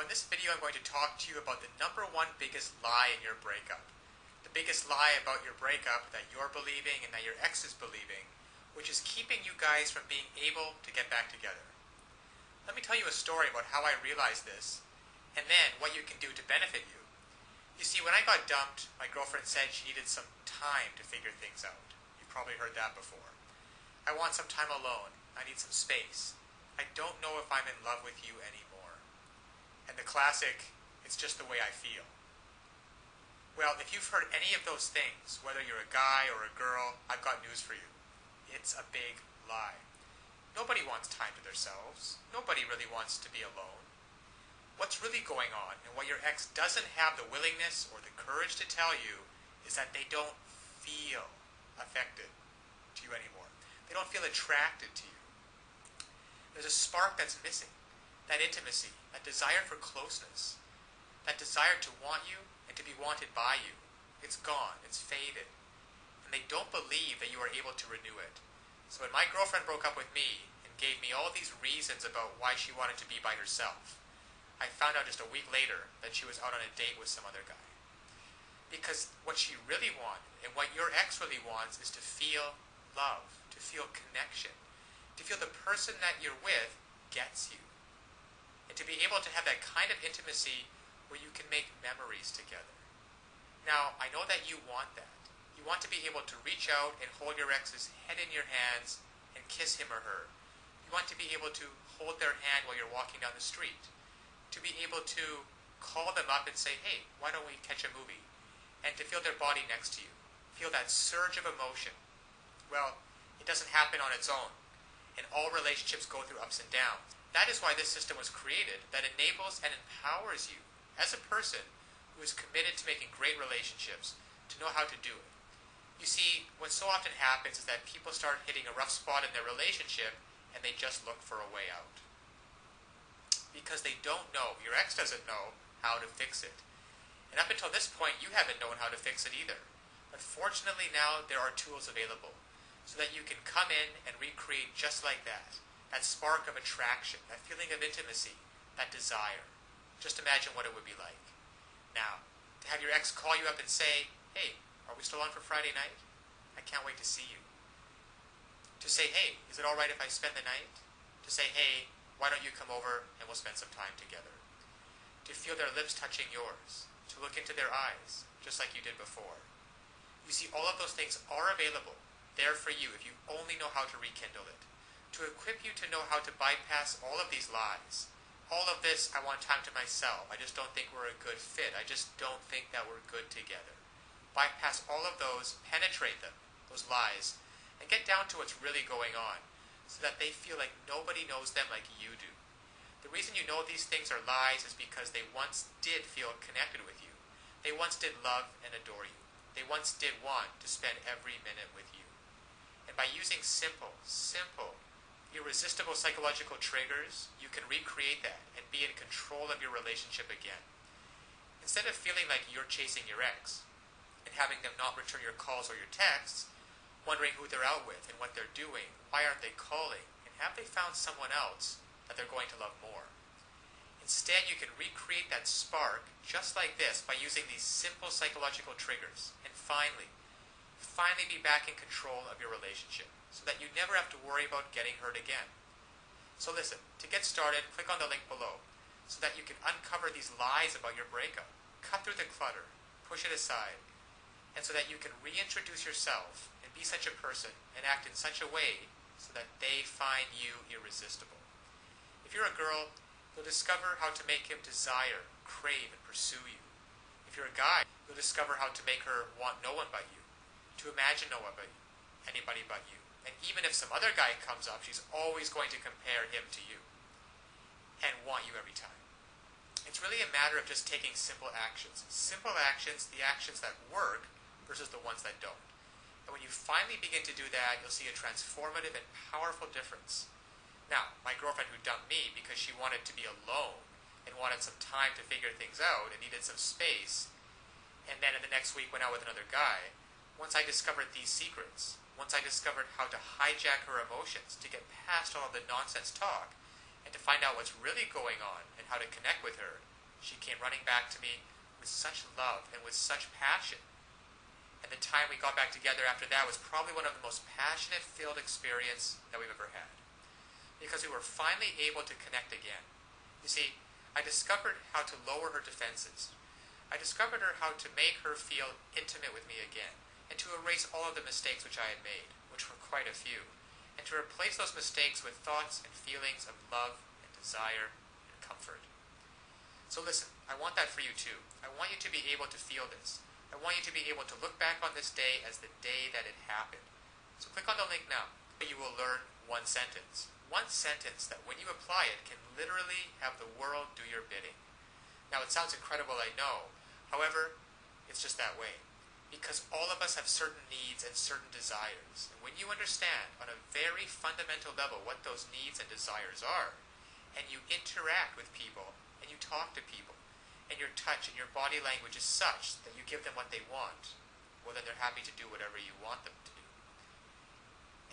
in this video I'm going to talk to you about the number one biggest lie in your breakup. The biggest lie about your breakup that you're believing and that your ex is believing, which is keeping you guys from being able to get back together. Let me tell you a story about how I realized this, and then what you can do to benefit you. You see, when I got dumped, my girlfriend said she needed some time to figure things out. You've probably heard that before. I want some time alone. I need some space. I don't know if I'm in love with you anymore. And the classic, it's just the way I feel. Well, if you've heard any of those things, whether you're a guy or a girl, I've got news for you. It's a big lie. Nobody wants time to themselves. Nobody really wants to be alone. What's really going on, and what your ex doesn't have the willingness or the courage to tell you, is that they don't feel affected to you anymore. They don't feel attracted to you. There's a spark that's missing. That intimacy, that desire for closeness, that desire to want you and to be wanted by you. It's gone. It's faded. And they don't believe that you are able to renew it. So when my girlfriend broke up with me and gave me all these reasons about why she wanted to be by herself, I found out just a week later that she was out on a date with some other guy. Because what she really wanted, and what your ex really wants, is to feel love, to feel connection, to feel the person that you're with gets you. And to be able to have that kind of intimacy where you can make memories together. Now, I know that you want that. You want to be able to reach out and hold your ex's head in your hands and kiss him or her. You want to be able to hold their hand while you're walking down the street. To be able to call them up and say, hey, why don't we catch a movie? And to feel their body next to you. Feel that surge of emotion. Well, it doesn't happen on its own. And all relationships go through ups and downs. That is why this system was created, that enables and empowers you as a person who is committed to making great relationships to know how to do it. You see, what so often happens is that people start hitting a rough spot in their relationship and they just look for a way out. Because they don't know, your ex doesn't know how to fix it. And up until this point, you haven't known how to fix it either. But fortunately now there are tools available so that you can come in and recreate just like that. That spark of attraction, that feeling of intimacy, that desire. Just imagine what it would be like. Now, to have your ex call you up and say, hey, are we still on for Friday night? I can't wait to see you. To say, hey, is it all right if I spend the night? To say, hey, why don't you come over and we'll spend some time together? To feel their lips touching yours. To look into their eyes, just like you did before. You see, all of those things are available, there for you if you only know how to rekindle it. To equip you to know how to bypass all of these lies. All of this, I want time to myself. I just don't think we're a good fit. I just don't think that we're good together. Bypass all of those, penetrate them, those lies, and get down to what's really going on so that they feel like nobody knows them like you do. The reason you know these things are lies is because they once did feel connected with you. They once did love and adore you. They once did want to spend every minute with you. And by using simple, irresistible psychological triggers, you can recreate that and be in control of your relationship again. Instead of feeling like you're chasing your ex and having them not return your calls or your texts, wondering who they're out with and what they're doing, why aren't they calling, and have they found someone else that they're going to love more. Instead, you can recreate that spark just like this by using these simple psychological triggers and finally be back in control of your relationship so that you never have to worry about getting hurt again. So listen, to get started, click on the link below so that you can uncover these lies about your breakup, cut through the clutter, push it aside, and so that you can reintroduce yourself and be such a person and act in such a way so that they find you irresistible. If you're a girl, you'll discover how to make him desire, crave, and pursue you. If you're a guy, you'll discover how to make her want no one but you, to imagine no one but you, anybody but you. And even if some other guy comes up, she's always going to compare him to you and want you every time. It's really a matter of just taking simple actions. Simple actions, the actions that work versus the ones that don't. And when you finally begin to do that, you'll see a transformative and powerful difference. Now, my girlfriend who dumped me because she wanted to be alone and wanted some time to figure things out and needed some space, and then in the next week went out with another guy, once I discovered these secrets, once I discovered how to hijack her emotions, to get past all of the nonsense talk, and to find out what's really going on and how to connect with her, She came running back to me with such love and with such passion. And the time we got back together after that was probably one of the most passionate filled experience that we've ever had. Because we were finally able to connect again. You see, I discovered how to lower her defenses. I discovered how to make her feel intimate with me again, and to erase all of the mistakes which I had made, which were quite a few, and to replace those mistakes with thoughts and feelings of love and desire and comfort. So listen, I want that for you too. I want you to be able to feel this. I want you to be able to look back on this day as the day that it happened. So click on the link now. You will learn one sentence. One sentence that when you apply it can literally have the world do your bidding. Now it sounds incredible, I know. However, it's just that way. Because all of us have certain needs and certain desires. And when you understand on a very fundamental level what those needs and desires are, and you interact with people, and you talk to people, and your touch and your body language is such that you give them what they want, well then they're happy to do whatever you want them to do.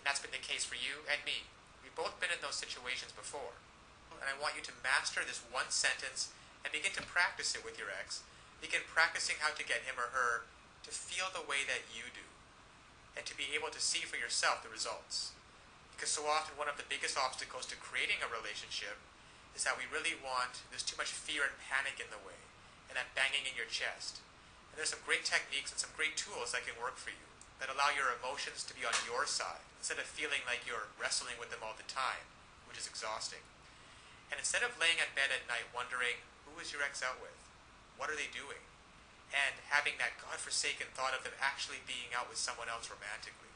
And that's been the case for you and me. We've both been in those situations before. And I want you to master this one sentence and begin to practice it with your ex. Begin practicing how to get him or her to feel the way that you do, and to be able to see for yourself the results. Because so often one of the biggest obstacles to creating a relationship is that there's too much fear and panic in the way, and that banging in your chest. And there's some great techniques and some great tools that can work for you, that allow your emotions to be on your side, instead of feeling like you're wrestling with them all the time, which is exhausting. And instead of laying in bed at night wondering, who is your ex out with? What are they doing? And having that godforsaken thought of them actually being out with someone else romantically.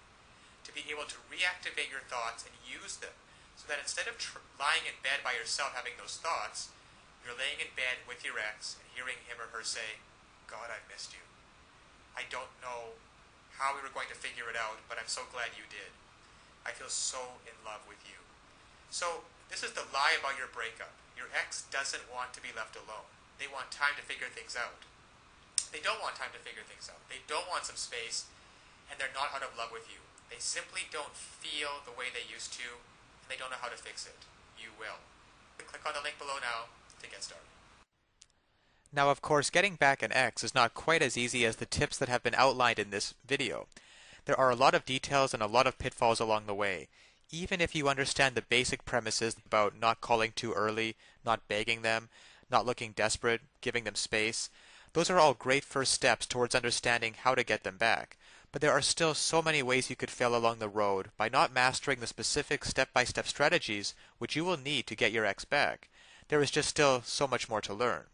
To be able to reactivate your thoughts and use them, so that instead of lying in bed by yourself having those thoughts, you're laying in bed with your ex and hearing him or her say, God, I missed you. I don't know how we were going to figure it out, but I'm so glad you did. I feel so in love with you. So this is the lie about your breakup. Your ex doesn't want to be left alone. They want time to figure things out. They don't want time to figure things out. They don't want some space, and they're not out of love with you. They simply don't feel the way they used to, and they don't know how to fix it. You will. Click on the link below now to get started. Now, of course, getting back an ex is not quite as easy as the tips that have been outlined in this video. There are a lot of details and a lot of pitfalls along the way. Even if you understand the basic premises about not calling too early, not begging them, not looking desperate, giving them space, those are all great first steps towards understanding how to get them back. But there are still so many ways you could fail along the road by not mastering the specific step-by-step strategies which you will need to get your ex back. There is just still so much more to learn.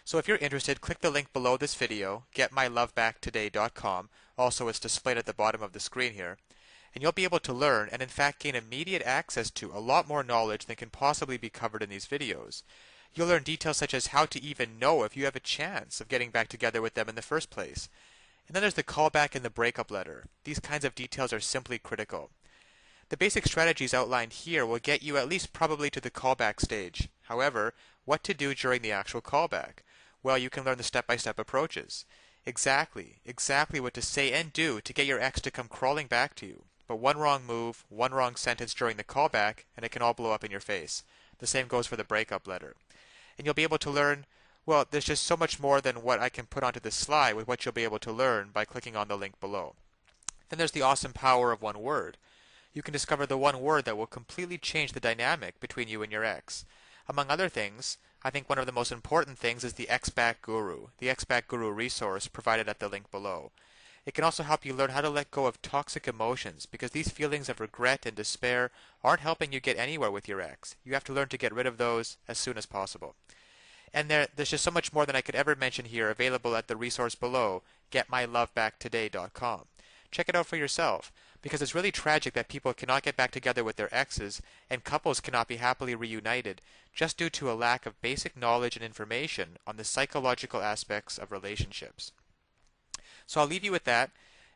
So if you're interested, click the link below this video, getmylovebacktoday.com. Also, it's displayed at the bottom of the screen here. And you'll be able to learn and in fact gain immediate access to a lot more knowledge than can possibly be covered in these videos. You'll learn details such as how to even know if you have a chance of getting back together with them in the first place. And then there's the callback and the breakup letter. These kinds of details are simply critical. The basic strategies outlined here will get you at least probably to the callback stage. However, what to do during the actual callback? Well, you can learn the step-by-step approaches. Exactly what to say and do to get your ex to come crawling back to you. But one wrong move, one wrong sentence during the callback, and it can all blow up in your face. The same goes for the breakup letter. And you'll be able to learn, well, there's just so much more than what I can put onto this slide with what you'll be able to learn by clicking on the link below. Then there's the awesome power of one word. You can discover the one word that will completely change the dynamic between you and your ex. Among other things, I think one of the most important things is the Ex-Back Guru, the Ex-Back Guru resource provided at the link below. It can also help you learn how to let go of toxic emotions, because these feelings of regret and despair aren't helping you get anywhere with your ex. You have to learn to get rid of those as soon as possible. And there's just so much more than I could ever mention here available at the resource below, getmylovebacktoday.com. Check it out for yourself, because it's really tragic that people cannot get back together with their exes, and couples cannot be happily reunited, just due to a lack of basic knowledge and information on the psychological aspects of relationships. So I'll leave you with that,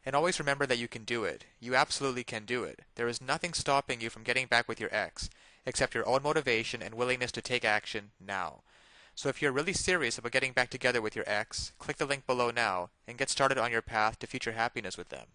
and always remember that you can do it. You absolutely can do it. There is nothing stopping you from getting back with your ex, except your own motivation and willingness to take action now. So if you're really serious about getting back together with your ex, click the link below now and get started on your path to future happiness with them.